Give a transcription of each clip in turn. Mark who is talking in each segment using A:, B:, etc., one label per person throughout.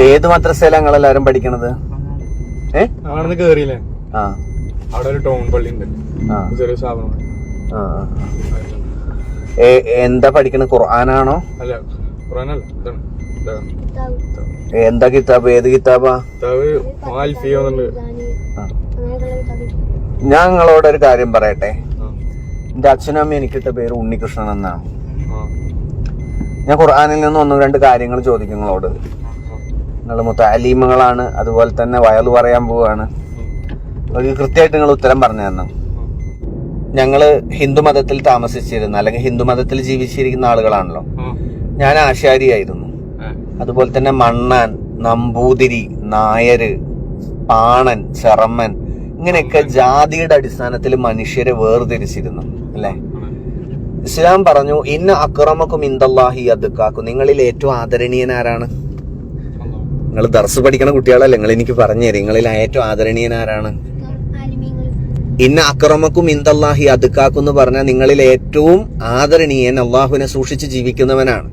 A: ഏത് മദ്രസയിലാണ് നിങ്ങളെല്ലാരും പഠിക്കണത്?
B: അവിടെ കേറിയില്ലേ, അവിടെ ഒരു ടൗൺ പള്ളി ഉണ്ട്, ചെറിയ സ്ഥാപനം.
A: എന്താ പഠിക്കണത്? ഖുർആനാണോ?
B: അല്ല, ഖുർആനല്ല.
A: എന്താ കിതാബ്? ഏത് കിതാബാ? ഞാൻ നിങ്ങളോട് ഒരു കാര്യം പറയട്ടെ. എന്റെ അച്ഛനും അമ്മയും എനിക്കിട്ട പേര് ഉണ്ണികൃഷ്ണൻ എന്നാണ്. ഞാൻ ഖുർആനിൽ നിന്ന് 1-2 കാര്യങ്ങൾ ചോദിക്കും നിങ്ങളോട്. നിങ്ങൾ മുത്തഅലീമുകളാണ്, അതുപോലെ തന്നെ വയലു പറയാൻ പോവാണ്. കൃത്യമായിട്ട് നിങ്ങൾ ഉത്തരം പറഞ്ഞു തരണം. ഞങ്ങള് ഹിന്ദു മതത്തിൽ താമസിച്ചിരുന്ന, അല്ലെങ്കിൽ ഹിന്ദു മതത്തിൽ ജീവിച്ചിരിക്കുന്ന ആളുകളാണല്ലോ. ഞാൻ ആശാരിയായിരുന്നു. അതുപോലെ തന്നെ മണ്ണാൻ, നമ്പൂതിരി, നായര്, പാണൻ, ചെറമ്മൻ, ഇങ്ങനെയൊക്കെ ജാതിയുടെ അടിസ്ഥാനത്തിൽ മനുഷ്യരെ വേർതിരിച്ചിരുന്നു അല്ലെ? ഇസ്ലാം പറഞ്ഞു, ഇന്ന അക്രമക്കും ഇന്ദല്ലാഹി അദ്കാക്കും, നിങ്ങളിൽ ഏറ്റവും ആദരണീയൻ ആരാണ്? നിങ്ങൾ ദർസ് പഠിക്കണ കുട്ടികളല്ലേ, നിങ്ങൾ എനിക്ക് പറഞ്ഞു തരും, നിങ്ങളിൽ ഏറ്റവും ആദരണീയൻ ആരാണ്? ഇന്ന അക്രമക്കും ഇന്ദല്ലാഹി അദ്കാക്കും എന്ന് പറഞ്ഞാൽ നിങ്ങളിൽ ഏറ്റവും ആദരണീയൻ അള്ളാഹുവിനെ സൂക്ഷിച്ച് ജീവിക്കുന്നവനാണ്.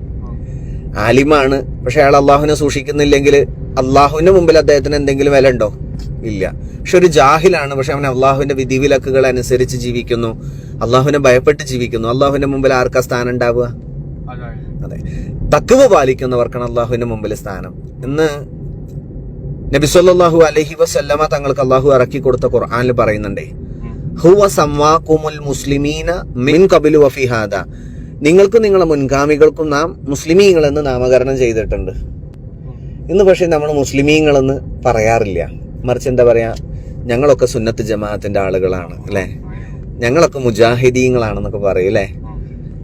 A: ആലിമാണ്, പക്ഷെ അയാൾ അള്ളാഹുവിനെ സൂക്ഷിക്കുന്നില്ലെങ്കിൽ അള്ളാഹുവിന്റെ മുമ്പിൽ അദ്ദേഹത്തിന് എന്തെങ്കിലും വില ഉണ്ടോ? ഇല്ല. പക്ഷെ ഒരു ജാഹിലാണ്, പക്ഷെ അവൻ അള്ളാഹുവിന്റെ വിധിവിലക്കുകൾ അനുസരിച്ച് ജീവിക്കുന്നു, അള്ളാഹുവിനെ ഭയപ്പെട്ട് ജീവിക്കുന്നു. അള്ളാഹുവിന്റെ മുമ്പിൽ ആർക്കാ സ്ഥാനം ഉണ്ടാവുക? അതെ, തഖ്വ പാലിക്കുന്നവർക്കാണ് അള്ളാഹുവിന്റെ മുമ്പിൽ സ്ഥാനം എന്ന് നബി സല്ലല്ലാഹു അലൈഹി വസല്ലമ തങ്ങൾക്ക് അള്ളാഹു ഇറക്കി കൊടുത്ത ഖുർആനിൽ പറയുന്നുണ്ടേ, ഹുവ സമ്മാകുമുൽ മുസ്ലിമീന മിൻ ഖബ്ലു വഫി ഹാദാ, നിങ്ങൾക്കും നിങ്ങളുടെ മുൻഗാമികൾക്കും നാം മുസ്ലിമീങ്ങൾ എന്ന് നാമകരണം ചെയ്തിട്ടുണ്ട്. ഇന്ന് പക്ഷെ നമ്മൾ മുസ്ലിമീങ്ങളെന്ന് പറയാറില്ല, മറിച്ച് എന്താ പറയാ, ഞങ്ങളൊക്കെ സുന്നത്ത് ജമാഅത്തിന്റെ ആളുകളാണ് അല്ലെ, ഞങ്ങളൊക്കെ മുജാഹിദീങ്ങളാണെന്നൊക്കെ പറയും അല്ലെ.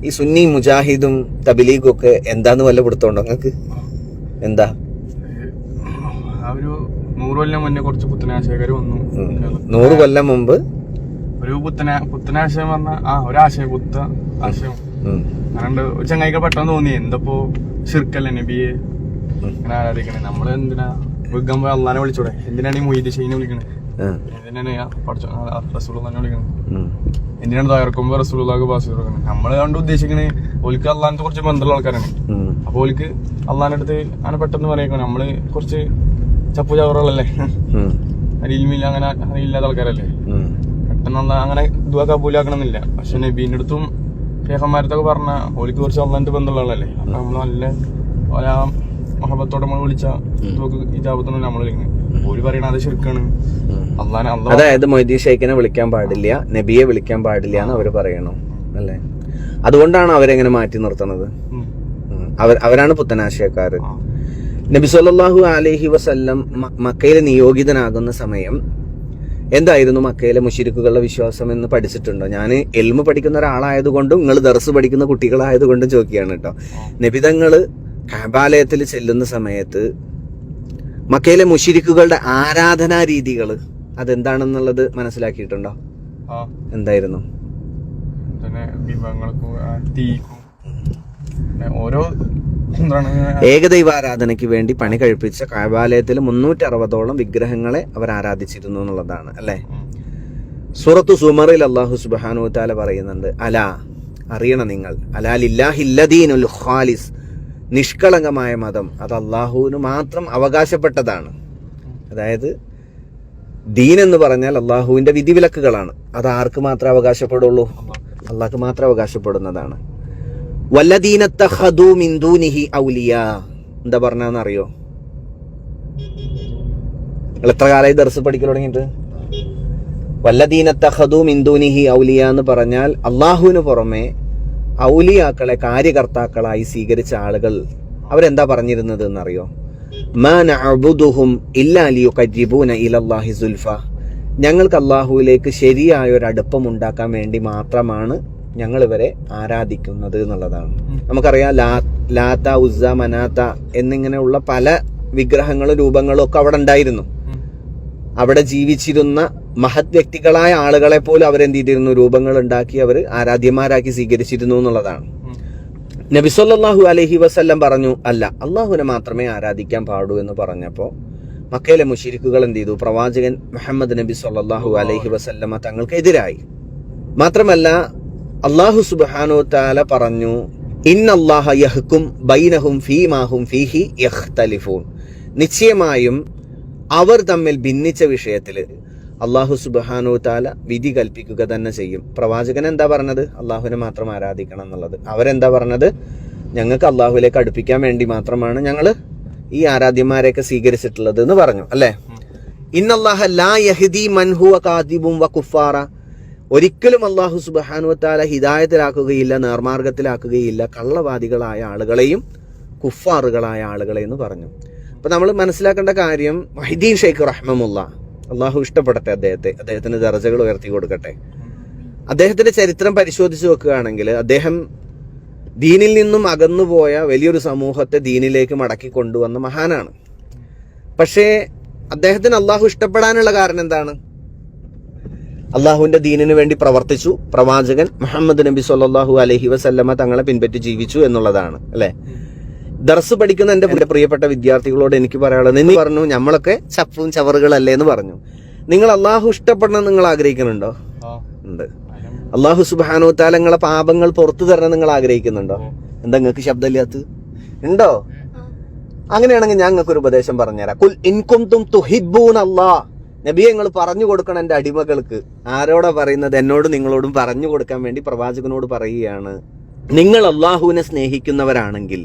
A: ഈ സുന്നി മുജാഹിദും തബ്ലീഗും ഒക്കെ എന്താന്ന് വല്ല പിടുത്തോണ്ടോ നിങ്ങൾക്ക്? എന്താ?
B: 100 കൊല്ലം മുന്നേ കുറച്ച് പുത്തനാശയക്കാർ വന്നു.
A: 100 കൊല്ലം മുമ്പ്
B: ഒരു പുത്തനാശയം പറഞ്ഞ ഒരാശയം, പുത്ത ആശയം. അതുകൊണ്ട് ഒരു ചങ്ങായിക്ക് പെട്ടെന്ന് തോന്നി, എന്തപ്പോ ഷിർക്കല്ലേ നബിയെ അങ്ങനെ ആരാധിക്കണേ, നമ്മള് എന്തിനാ വിൽക്കുമ്പോ അള്ളാനെ വിളിച്ചൂടെ, എന്തിനാണ് ഈ മൊയ്ത് ഷെയ്നെ വിളിക്കണേ, എന്തിനാണ് റസൂലുള്ളാഹിനെ വിളിക്കണേ, എന്തിനാണ് തകർക്കുമ്പോ റസൂലുള്ളാഹിക്ക് പാസ് കൊടുക്കണേ. നമ്മള് കണ്ട് ഉദ്ദേശിക്കണേ ഓൽക്ക് അള്ളാനത്തെ കുറച്ച് ബന്ധമുള്ള ആൾക്കാരാണ്. അപ്പൊ ഓൽക്ക് അള്ളാന്റെ അടുത്ത് അങ്ങനെ പെട്ടെന്ന് പറയണം, നമ്മള് കുറച്ച് ചപ്പു ചവറുകളല്ലേ, അരിയിലുമില്ല, അങ്ങനെ അറിയില്ലാത്ത ആൾക്കാരല്ലേ, പെട്ടെന്ന് അങ്ങനെ ദുആ കബൂലാക്കണമെന്നില്ല. പക്ഷെ നബീന്റെ അടുത്തും ഷേഖന്മാരത്തൊക്കെ പറഞ്ഞ ഓൽക്ക് കുറച്ച് അള്ളാന്റെ ബന്ധമുള്ള ആളല്ലേ. അപ്പൊ നമ്മള് നല്ല മഹബത്തോടെ നമ്മൾ വിളിച്ച ഇജാബത്തൊന്നും നമ്മൾ വിളിക്കുന്നത്, ഓര് പറയണ അത് ശരിക്കാണ്.
A: അതായത് മൊയ്തീൻ ഷെയ്ഖിനെ വിളിക്കാൻ പാടില്ല, നബിയെ വിളിക്കാൻ പാടില്ല എന്ന് അവര് പറയണു അല്ലെ. അതുകൊണ്ടാണ് അവരെങ്ങനെ മാറ്റി നിർത്തുന്നത്. അവരാണ് പുത്തനാശയക്കാര്. നബി സല്ലല്ലാഹു അലൈഹി വസല്ലം മക്കയിൽ നിയോഗിതനാകുന്ന സമയം എന്തായിരുന്നു മക്കയിലെ മുശ്രിക്കുകളുടെ വിശ്വാസം എന്ന് പഠിച്ചിട്ടുണ്ടോ? ഞാൻ ഇൽമു പഠിക്കുന്ന ഒരാളായതുകൊണ്ടും നിങ്ങൾ ദർസ് പഠിക്കുന്ന കുട്ടികളായതുകൊണ്ടും ചോദിക്കുകയാണ് കേട്ടോ. നബിതങ്ങള് കഅബാലയത്തിൽ ചെല്ലുന്ന സമയത്ത് മക്കയിലെ മുശ്രിക്കുകളുടെ ആരാധനാ രീതികൾ അതെന്താണെന്നുള്ളത് മനസ്സിലാക്കിയിട്ടുണ്ടോ? എന്തായിരുന്നു? ഏകദൈവാരാധനയ്ക്ക് വേണ്ടി പണി കഴിപ്പിച്ച കഅബാലയത്തിൽ 360ഓളം വിഗ്രഹങ്ങളെ അവർ ആരാധിച്ചിരുന്നു എന്നുള്ളതാണ് അല്ലെ. സൂറത്തു സുമറിൽ അല്ലാഹു സുബ്ഹാനഹു വ തആല പറയുന്നുണ്ട്, അലാ, അറിയണം നിങ്ങൾ, അലാ ലില്ലാഹില്ലദീനുൽ ഖാലിസ്, നിഷ്കളങ്കമായ മതം അത് അള്ളാഹുവിന് മാത്രം അവകാശപ്പെട്ടതാണ്. അതായത് ദീൻ എന്ന് പറഞ്ഞാൽ അള്ളാഹുവിന്റെ വിധിവിലക്കുകളാണ്, അത് ആർക്ക് മാത്രമേ അവകാശപ്പെടുള്ളൂ? അള്ളാഹ്ക്ക് മാത്രം അവകാശപ്പെടുന്നതാണ്. വല്ലദീന തഖദൂ മിൻ ദൂനിഹി ഔലിയാ, എന്താ പറഞ്ഞാന്ന് അറിയോ? നിങ്ങൾ എത്ര കാലമായി ദർസ് പഠിക്കൽ തുടങ്ങിയിട്ട്? വല്ലദീന തഖദൂ മിൻ ദൂനിഹി ഔലിയാ എന്ന് പറഞ്ഞാൽ അള്ളാഹുവിന് പുറമെ ഔലിയാക്കളെ കാര്യകർത്താക്കളായി സ്വീകരിച്ച ആളുകൾ അവരെന്താ പറഞ്ഞിരുന്നത് എന്നറിയോ? മാ നഅബുദുഹും ഇല്ലാ ലിയുഖർരിബൂന ഇലല്ലാഹി സുൽഫ, ഞങ്ങൾക്ക് അള്ളാഹുവിലേക്ക് ശരിയായ ഒരു അടുപ്പം ഉണ്ടാക്കാൻ വേണ്ടി മാത്രമാണ് ഞങ്ങൾ ഇവരെ ആരാധിക്കുന്നത് എന്നുള്ളതാണ്. നമുക്കറിയാം ലാത്ത, ഉസ്സ, മനാത്ത എന്നിങ്ങനെയുള്ള പല വിഗ്രഹങ്ങളും രൂപങ്ങളും ഒക്കെ അവിടെ ഉണ്ടായിരുന്നു. അവിടെ ജീവിച്ചിരുന്ന മഹത് വ്യക്തികളായ ആളുകളെ പോലും അവരെന്ത് ചെയ്തിരുന്നു? രൂപങ്ങൾ ഉണ്ടാക്കി അവർ ആരാധ്യന്മാരാക്കി സ്വീകരിച്ചിരുന്നു എന്നുള്ളതാണ്. നബി സല്ലല്ലാഹു അലൈഹി വസല്ലം പറഞ്ഞു, അല്ല, അള്ളാഹുവിനെ മാത്രമേ ആരാധിക്കാൻ പാടൂ എന്ന് പറഞ്ഞപ്പോൾ മക്കയിലെ മുശ്രിക്കുകൾ എന്ത് ചെയ്തു? പ്രവാചകൻ മുഹമ്മദ് നബി സല്ലല്ലാഹു അലൈഹി വസല്ലമ തങ്ങൾക്കെതിരായി. മാത്രമല്ല അല്ലാഹു സുബ്ഹാനഹു തആല പറഞ്ഞു, ഇന്നല്ലാഹ യഹ്കും ബൈനഹും ഫീമാ ഹും ഫീഹി യഖ്തലിഫൂൻ, നിശ്ചയമായും അവർ തമ്മിൽ ഭിന്നിച്ച വിഷയത്തിൽ അള്ളാഹു സുബ്ഹാനഹു തആല വിധി കൽപ്പിക്കുക തന്നെ ചെയ്യും. പ്രവാചകൻ എന്താ പറഞ്ഞത്? അള്ളാഹുവിനെ മാത്രം ആരാധിക്കണം എന്നുള്ളത്. അവരെന്താ പറഞ്ഞത്? ഞങ്ങൾക്ക് അള്ളാഹുവിലേക്ക് അടുപ്പിക്കാൻ വേണ്ടി മാത്രമാണ് ഞങ്ങൾ ഈ ആരാധ്യന്മാരെയൊക്കെ സ്വീകരിച്ചിട്ടുള്ളത് എന്ന് പറഞ്ഞു, അല്ലേ? ഇന്നല്ലാഹ ലാ യഹ്ദി മൻ ഹുവ കാദിബുൻ വ കുഫാറ. ഒരിക്കലും അള്ളാഹു സുബ്ഹാനഹു തആല ഹിദായത്തിലാക്കുകയില്ല, നേർമാർഗത്തിലാക്കുകയില്ല കള്ളവാദികളായ ആളുകളെയും കുഫാറുകളായ ആളുകളെയും എന്ന് പറഞ്ഞു. അപ്പൊ നമ്മൾ മനസ്സിലാക്കേണ്ട കാര്യം, വഹീദ്ദീൻ ഷെയ്ഖ് റഹ്മത്തുള്ള, അള്ളാഹു ഇഷ്ടപ്പെടട്ടെ അദ്ദേഹത്തിന് ദർജകൾ ഉയർത്തി കൊടുക്കട്ടെ. അദ്ദേഹത്തിന്റെ ചരിത്രം പരിശോധിച്ച് നോക്കുകയാണെങ്കിൽ അദ്ദേഹം ദീനിൽ നിന്നും അകന്നുപോയ വലിയൊരു സമൂഹത്തെ ദീനിലേക്ക് മടക്കി കൊണ്ടുവന്ന മഹാനാണ്. പക്ഷേ അദ്ദേഹത്തിന് അള്ളാഹു ഇഷ്ടപ്പെടാനുള്ള കാരണം എന്താണ്? അള്ളാഹുവിന്റെ ദീനിന് വേണ്ടി പ്രവർത്തിച്ചു, പ്രവാചകൻ മുഹമ്മദ് നബി സല്ലല്ലാഹു അലൈഹി വസല്ലമ തങ്ങളെ പിൻപറ്റി ജീവിച്ചു എന്നുള്ളതാണ്, അല്ലെ? ദർസ് പഠിക്കുന്ന എന്റെ പ്രിയപ്പെട്ട വിദ്യാർത്ഥികളോട് എനിക്ക് പറയാനുള്ളത്, നിങ്ങൾ പറഞ്ഞു നമ്മളൊക്കെ ചപ്പും ചവറുകളല്ലേ എന്ന് പറഞ്ഞു. നിങ്ങൾ അള്ളാഹു ഇഷ്ടപ്പെടണം നിങ്ങൾ ആഗ്രഹിക്കുന്നുണ്ടോ? ഉണ്ട്. അള്ളാഹു സുബ്ഹാനഹു തആല നിങ്ങളെ പാപങ്ങൾ പുറത്തു തരണം നിങ്ങൾ ആഗ്രഹിക്കുന്നുണ്ടോ? എന്താ നിങ്ങൾക്ക് ശബ്ദമില്ലാത്ത ഉണ്ടോ? അങ്ങനെയാണെങ്കിൽ ഞാൻ നിങ്ങൾക്ക് ഒരു ഉപദേശം പറഞ്ഞുതരാം. ഖുൽ ഇൻ കുൻതും തുഹിബ്ബൂനല്ലാഹ്. നബിയെ നിങ്ങൾ പറഞ്ഞു കൊടുക്കണം എന്റെ അടിമകൾക്ക്. ആരോടാ പറയുന്നത്? എന്നോട് നിങ്ങളോടും പറഞ്ഞു കൊടുക്കാൻ വേണ്ടി പ്രവാചകനോട് പറയുകയാണ്. നിങ്ങൾ അള്ളാഹുവിനെ സ്നേഹിക്കുന്നവരാണെങ്കിൽ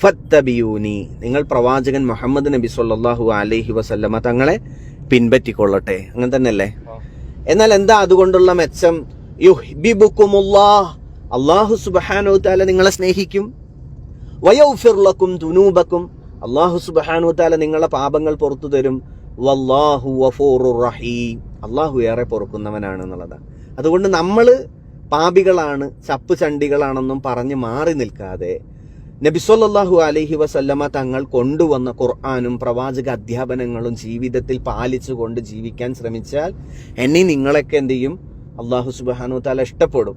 A: ഫത്തബിയൂനി, നിങ്ങൾ പ്രവാചകൻ മുഹമ്മദ് നബി സല്ലല്ലാഹു അലൈഹി വസല്ലമ തങ്ങളെ പിൻപറ്റിക്കൊള്ളട്ടെ. അങ്ങനെ തന്നെയല്ലേ? എന്നാൽ എന്താ അതുകൊണ്ടുള്ള മെച്ചം? യുഹ്ബിബുക്കുമുല്ലാഹ്, അല്ലാഹു സുബ്ഹാനഹു തആല നിങ്ങളെ സ്നേഹിക്കും. വയഗ്ഫിർ ലക്കും ദുനൂബക്കും, അല്ലാഹു സുബ്ഹാനഹു തആല നിങ്ങളുടെ പാപങ്ങൾ പുറത്തു തരും. വല്ലാഹു ഗഫൂറുർ റഹീം, അല്ലാഹു ഏറെ പൊറുക്കുന്നവനാണ് എന്നുള്ളതാണ്. അതുകൊണ്ട് നമ്മൾ പാപികളാണ്, ചപ്പ് ചണ്ടികളാണെന്നും പറഞ്ഞ് മാറി നിൽക്കാതെ നബി സല്ലല്ലാഹു അലൈഹി വസല്ലമ തങ്ങൾ കൊണ്ടുവന്ന ഖുർആനും പ്രവാചക അധ്യാപനങ്ങളും ജീവിതത്തിൽ പാലിച്ചുകൊണ്ട് ജീവിക്കാൻ ശ്രമിച്ചാൽ എന്നെ നിങ്ങളൊക്കെ എന്ത് ചെയ്യും? അല്ലാഹു സുബ്ഹാനഹു തആല ഇഷ്ടപ്പെടും.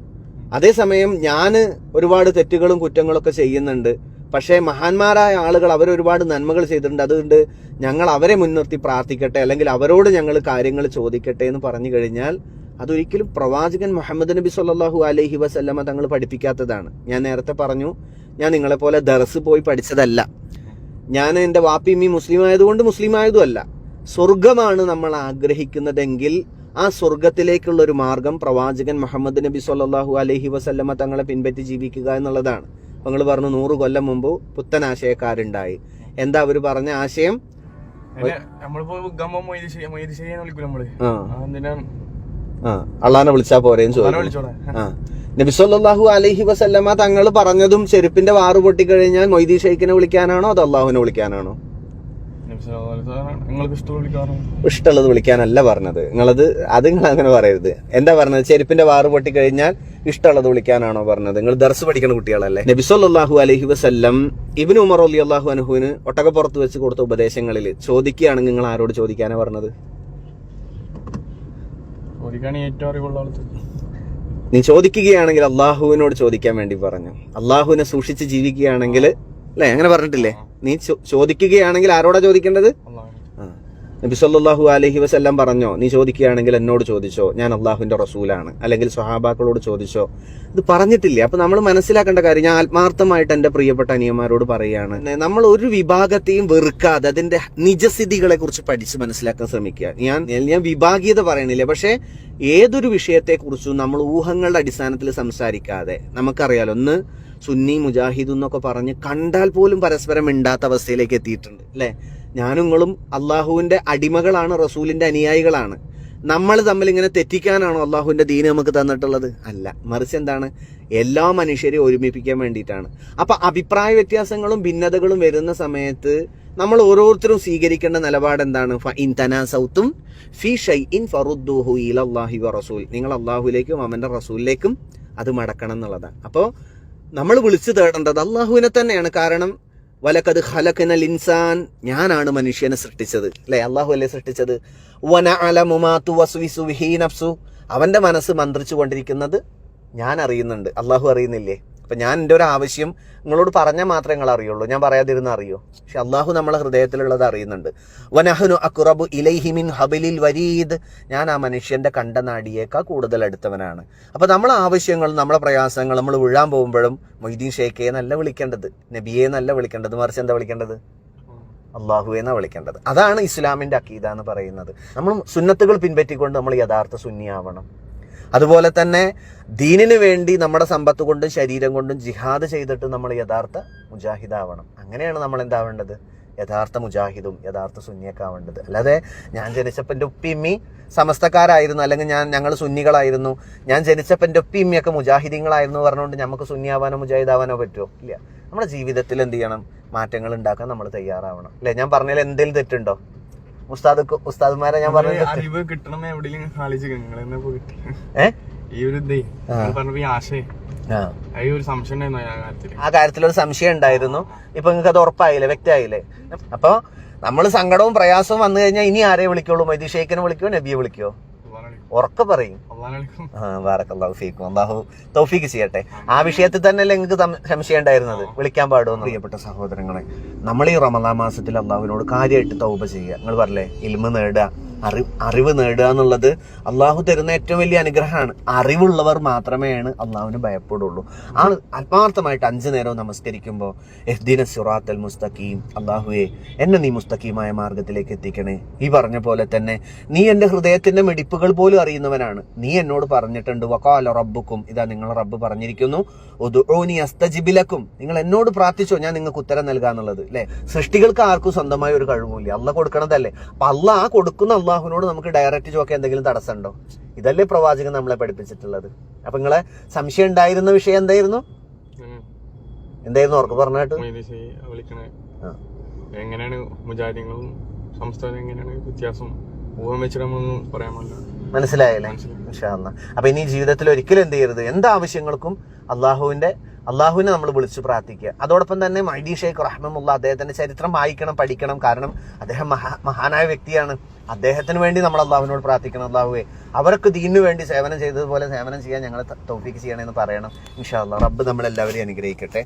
A: അതേസമയം ഞാൻ ഒരുപാട് തെറ്റുകളും കുറ്റങ്ങളൊക്കെ ചെയ്യുന്നുണ്ട്, പക്ഷേ മഹാന്മാരായ ആളുകൾ അവരൊരുപാട് നന്മകൾ ചെയ്തിട്ടുണ്ട്, അതുകൊണ്ട് ഞങ്ങൾ അവരെ മുൻനിർത്തി പ്രാർത്ഥിക്കട്ടെ, അല്ലെങ്കിൽ അവരോട് ഞങ്ങൾ കാര്യങ്ങൾ ചോദിക്കട്ടെ എന്ന് പറഞ്ഞു കഴിഞ്ഞാൽ അതൊരിക്കലും പ്രവാചകൻ മുഹമ്മദ് നബി സല്ലല്ലാഹു അലൈഹി വസല്ലമ തങ്ങൾ പഠിപ്പിക്കാത്തതാണ്. ഞാൻ നേരത്തെ പറഞ്ഞു, ഞാൻ നിങ്ങളെപ്പോലെ ദർസ് പോയി പഠിച്ചതല്ല. ഞാൻ എൻ്റെ വാപ്പിമ്മി മുസ്ലിം ആയതുകൊണ്ട് മുസ്ലിം ആയതുമല്ല. സ്വർഗമാണ് നമ്മൾ ആഗ്രഹിക്കുന്നതെങ്കിൽ ആ സ്വർഗത്തിലേക്കുള്ള ഒരു മാർഗം പ്രവാചകൻ മുഹമ്മദ് നബി സല്ലല്ലാഹു അലൈഹി വസല്ലമ തങ്ങളെ പിൻപറ്റി ജീവിക്കുക എന്നുള്ളതാണ്. അപ്പോൾ നിങ്ങൾ പറഞ്ഞു 100 കൊല്ലം മുമ്പ് പുത്തൻ ആശയക്കാരുണ്ടായി. എന്താ അവര് പറഞ്ഞ ആശയം? അള്ളാനെ വിളിച്ചാ പോരേന്ന് ചോദിച്ചു. നബി സല്ലല്ലാഹു അലൈഹി വസല്ലമ തങ്ങൾ പറഞ്ഞതും ചെരുപ്പിന്റെ വാറ് പൊട്ടിക്കഴിഞ്ഞാൽ മൊയ്തീൻ ഷെയ്ഖിനെ വിളിക്കാനാണോ അതോ അള്ളാഹുവിനെ വിളിക്കാനാണോ? ഇഷ്ടമുള്ളത് വിളിക്കാനല്ല പറഞ്ഞത്. നിങ്ങൾ അങ്ങനെ പറയരുത്. എന്താ പറഞ്ഞത്? ചെരുപ്പിന്റെ വാറ് പൊട്ടിക്കഴിഞ്ഞാൽ ഇഷ്ടമുള്ളത് വിളിക്കാനാണോ പറഞ്ഞത്? നിങ്ങൾ ദർസ് പഠിക്കുന്ന കുട്ടികളല്ലേ? നബി സല്ലല്ലാഹു അലൈഹി വസല്ലം ഇബ്നു ഉമർ റളിയല്ലാഹു അൻഹുവിന് ഒട്ടകപ്പുറത്ത് വെച്ച് കൊടുത്ത ഉപദേശങ്ങളിൽ ചോദിക്കുകയാണെങ്കിൽ നിങ്ങൾ ആരോട് ചോദിക്കാനാ പറഞ്ഞത്? നീ ചോദിക്കുകയാണെങ്കിൽ അള്ളാഹുവിനോട് ചോദിക്കാൻ വേണ്ടി പറഞ്ഞു. അള്ളാഹുവിനെ സൂക്ഷിച്ച് ജീവിക്കുകയാണെങ്കിൽ, അല്ലെ? അങ്ങനെ പറഞ്ഞിട്ടില്ലേ? നീ ചോദിക്കുകയാണെങ്കിൽ ആരോടാ ചോദിക്കേണ്ടത്? നബി സല്ലല്ലാഹു അലൈഹി വസല്ലം പറഞ്ഞോ, നീ ചോദിക്കുകയാണെങ്കിൽ എന്നോട് ചോദിച്ചോ, ഞാൻ അള്ളാഹുവിന്റെ റസൂലാണ്, അല്ലെങ്കിൽ സ്വഹാബാക്കളോട് ചോദിച്ചോ? ഇത് പറഞ്ഞിട്ടില്ലേ? അപ്പൊ നമ്മൾ മനസ്സിലാക്കേണ്ട കാര്യം, ഞാൻ ആത്മാർത്ഥമായിട്ട് എന്റെ പ്രിയപ്പെട്ട അനിയന്മാരോട് പറയുകയാണ്, നമ്മൾ ഒരു വിഭാഗത്തെയും വെറുക്കാതെ അതിന്റെ നിജസ്ഥിതികളെ കുറിച്ച് പഠിച്ച് മനസ്സിലാക്കാൻ ശ്രമിക്കുക. ഞാൻ വിഭാഗീയത പറയണില്ല, പക്ഷെ ഏതൊരു വിഷയത്തെ കുറിച്ചും നമ്മൾ ഊഹങ്ങളുടെ അടിസ്ഥാനത്തിൽ സംസാരിക്കാതെ, നമുക്കറിയാലോ, ഒന്ന് സുന്നി മുജാഹിദ് എന്നൊക്കെ പറഞ്ഞ് കണ്ടാൽ പോലും പരസ്പരം മിണ്ടാത്ത അവസ്ഥയിലേക്ക് എത്തിയിട്ടുണ്ട്, അല്ലെ? ഞാനും നിങ്ങളും അള്ളാഹുവിന്റെ അടിമകളാണ്, റസൂലിന്റെ അനുയായികളാണ്. നമ്മൾ തമ്മിൽ ഇങ്ങനെ തെറ്റിക്കാനാണോ അള്ളാഹുവിന്റെ ദീന് നമുക്ക് തന്നിട്ടുള്ളത്? അല്ല, മറിച്ച് എന്താണ്? എല്ലാ മനുഷ്യരെയും ഒരുമിപ്പിക്കാൻ വേണ്ടിയിട്ടാണ്. അപ്പൊ അഭിപ്രായ വ്യത്യാസങ്ങളും ഭിന്നതകളും വരുന്ന സമയത്ത് നമ്മൾ ഓരോരുത്തരും സ്വീകരിക്കേണ്ട നിലപാട് എന്താണ്? ഫഇൻ തനാസൗതും ഫീ ഷൈഇൻ ഫറുദ്ദൂഹു ഇലല്ലാഹി വറസൂൽ, നിങ്ങൾ അള്ളാഹുവിലേക്കും അവന്റെ റസൂലിലേക്കും അത് മടക്കണം എന്നുള്ളതാണ്. അപ്പോൾ നമ്മൾ വിളിച്ചു തേടേണ്ടത് അള്ളാഹുവിനെ തന്നെയാണ്. കാരണം വലഖദ് ഖലഖനൽ ഇൻസാൻ, ഞാനാണ് മനുഷ്യനെ സൃഷ്ടിച്ചത്, അല്ലെ? അള്ളാഹു അല്ലേ സൃഷ്ടിച്ചത്? വനഅലമു മാ തുവസ്വിസു ബിഹി നഫ്സു, അവന്റെ മനസ്സ് മന്ത്രിച്ചു കൊണ്ടിരിക്കുന്നത് ഞാൻ അറിയുന്നുണ്ട്, അള്ളാഹു അറിയുന്നില്ലേ? അപ്പൊ ഞാൻ എൻ്റെ ഒരു ആവശ്യം നിങ്ങളോട് പറഞ്ഞാൽ മാത്രമേ നിങ്ങൾ അറിയുള്ളൂ, ഞാൻ പറയാതിരുന്ന അറിയോ? പക്ഷെ അള്ളാഹു നമ്മളെ ഹൃദയത്തിലുള്ളത് അറിയുന്നുണ്ട്. വനഹ്നു അഖ്റബു ഇലൈഹി മിൻ ഹബിലിൽ വരീദ്, ഞാൻ ആ മനുഷ്യന്റെ കണ്ടനാടിയേക്കാൾ കൂടുതൽ അടുത്തവനാണ്. അപ്പൊ നമ്മളെ ആവശ്യങ്ങൾ, നമ്മളെ പ്രയാസങ്ങൾ, നമ്മൾ വീഴാൻ പോകുമ്പോഴും മൊയ്തീൻ ഷേഖയെ നല്ല വിളിക്കേണ്ടത്, നബിയെ നല്ല വിളിക്കേണ്ടത്, മറിച്ച് എന്താ വിളിക്കേണ്ടത്? അള്ളാഹുവെന്നാണ് വിളിക്കേണ്ടത്. അതാണ് ഇസ്ലാമിന്റെ അക്കീദ എന്ന് പറയുന്നത്. നമ്മൾ സുന്നത്തുകൾ പിൻപറ്റിക്കൊണ്ട് നമ്മൾ യഥാർത്ഥ സുന്നിയാവണം. അതുപോലെ തന്നെ ദീനിന് വേണ്ടി നമ്മുടെ സമ്പത്ത് കൊണ്ടും ശരീരം കൊണ്ടും ജിഹാദ് ചെയ്തിട്ട് നമ്മൾ യഥാർത്ഥ മുജാഹിദാവണം. അങ്ങനെയാണ് നമ്മൾ എന്താവേണ്ടത്? യഥാർത്ഥ മുജാഹിദും യഥാർത്ഥ സുന്നിയൊക്കെ ആവേണ്ടത്. അല്ലാതെ ഞാൻ ജനിച്ചപ്പോൾ എൻ്റെ ഉപ്പിമ്മി സമസ്തക്കാരായിരുന്നു, അല്ലെങ്കിൽ ഞങ്ങൾ സുന്നികളായിരുന്നു, ഞാൻ ജനിച്ചപ്പോൾ എൻ്റെ ഉപ്പിമ്മിയൊക്കെ മുജാഹിദീങ്ങളായിരുന്നു പറഞ്ഞുകൊണ്ട് നമുക്ക് സുന്നിയാവാനോ മുജാഹിദാവാനോ പറ്റുമോ? ഇല്ല. നമ്മുടെ ജീവിതത്തിൽ എന്ത് ചെയ്യണം? മാറ്റങ്ങൾ ഉണ്ടാക്കാൻ നമ്മൾ തയ്യാറാവണം. അല്ലെ? ഞാൻ പറഞ്ഞതിൽ എന്തെങ്കിലും തെറ്റുണ്ടോ? ഉസ്താദുമാരെ ഞാൻ പറഞ്ഞത്
B: അറിവ് കിട്ടണം എവിടെയെങ്കിലും ഈ ഒരു പറഞ്ഞ ആശയം ഒരു സംശയം ഉണ്ടായിരുന്നു
A: ആ കാര്യത്തിലൊരു സംശയം ഉണ്ടായിരുന്നു. ഇപ്പൊ നിങ്ങൾക്ക് അത് ഉറപ്പായില്ലേ? വ്യക്തമായില്ലേ? അപ്പൊ നമ്മൾ സങ്കടവും പ്രയാസവും വന്നു കഴിഞ്ഞാൽ ഇനി ആരെ വിളിക്കുള്ളൂ? മൊയ്തീൻ ഷെയ്ഖിനെ വിളിക്കുവോ? നബിയെ വിളിക്കുവോ? ഉറക്കെ പറയും. ബാറക്കല്ലാഹു ഫീക്കും. അല്ലാഹു തൗഫീഖ് ചെയ്യട്ടെ. ആ വിഷയത്തിൽ തന്നെയല്ലേ നിങ്ങൾക്ക് സംശയം ഉണ്ടായിരുന്നത്? വിളിക്കാൻ പാടുമെന്ന്. പ്രിയപ്പെട്ട സഹോദരങ്ങളെ, നമ്മൾ ഈ റമദാൻ മാസത്തിൽ അള്ളാഹുവിനോട് കാര്യമായിട്ട് തൗബ ചെയ്യുക. നിങ്ങൾ പറഞ്ഞില്ലേ, ഇൽമ നേടുക, അറിവ് നേടുക എന്നുള്ളത് അള്ളാഹു തരുന്ന ഏറ്റവും വലിയ അനുഗ്രഹമാണ്. അറിവുള്ളവർ മാത്രമേയാണ് അള്ളാഹുവിന് ഭയപ്പെടുള്ളൂ. ആ ആത്മാർത്ഥമായിട്ട് 5 നേരവും നമസ്കരിക്കുമ്പോൾ ഇഹ്ദിന സിറാത്തൽ മുസ്തഖീം, അള്ളാഹുവേ എന്നെ നീ മുസ്തഖീമായ മാർഗത്തിലേക്ക് എത്തിക്കണേ. ഈ പറഞ്ഞ പോലെ തന്നെ നീ എൻ്റെ ഹൃദയത്തിന്റെ മിടിപ്പുകൾ പോലും അറിയുന്നവനാണ്. നീ എന്നോട് പറഞ്ഞിട്ടുണ്ട്, വഖാല റബ്ബുക്കും, ഇതാ നിങ്ങളെ റബ്ബ് പറഞ്ഞിരിക്കുന്നു, ഉദ്ഉനി അസ്തജിബ് ലക്കും, നിങ്ങൾ എന്നോട് പ്രാർത്ഥിച്ചോ, ഞാൻ നിങ്ങൾക്ക് ഉത്തരം നൽകാന്നുള്ളത്. അല്ലെ? സൃഷ്ടികൾക്ക് ആർക്കും സ്വന്തമായ ഒരു കഴിവില്ല, അള്ളാഹ് കൊടുക്കണതല്ലേ. അപ്പൊ അള്ളാഹ് കൊടുക്കുന്ന അള്ളാഹുവിനോട് നമുക്ക് ഡയറക്റ്റ് ചോദിക്കാൻ എന്തെങ്കിലും തടസ്സമുണ്ടോ? ഇതല്ലേ പ്രവാചകൻ നമ്മളെ പഠിപ്പിച്ചിട്ടുള്ളത്. അപ്പൊ നിങ്ങളെ സംശയം ഉണ്ടായിരുന്ന വിഷയം എന്തായിരുന്നു? ഓർക്ക് പറഞ്ഞിട്ട്
B: എങ്ങനെയാണ് മുജാഹിദീങ്ങളും സംസ്ഥാനം എങ്ങനെയാണ് വ്യത്യാസം ഊഹം വെച്ചിട്ട് നമ്മളൊന്നും പറയാൻ പറ്റില്ല.
A: മനസ്സിലായല്ലേ? ഇൻഷാ അല്ലാഹ്. അപ്പൊ ഇനി ജീവിതത്തിൽ ഒരിക്കലും എന്ത് ചെയ്യരുത്? എന്താവശ്യങ്ങൾക്കും അള്ളാഹുവിനെ നമ്മൾ വിളിച്ചു പ്രാർത്ഥിക്കുക. അതോടൊപ്പം തന്നെ മൊയ്തീൻ ഷെയ്ഖ് റഹ്മത്തുള്ളാഹി അദ്ദേഹത്തിന്റെ ചരിത്രം വായിക്കണം, പഠിക്കണം. കാരണം അദ്ദേഹം മഹാനായ വ്യക്തിയാണ്. അദ്ദേഹത്തിന് വേണ്ടി നമ്മൾ അള്ളാഹുവിനോട് പ്രാർത്ഥിക്കണം. അള്ളാഹുവേ അവർക്ക് ദീനിനു വേണ്ടി സേവനം ചെയ്തതുപോലെ സേവനം ചെയ്യാൻ ഞങ്ങളെ തൗഫീഖ് ചെയ്യണമെന്ന് പറയണം. ഇൻഷാ അല്ലാഹ്. റബ്ബ് നമ്മളെല്ലാവരെയും അനുഗ്രഹിക്കട്ടെ.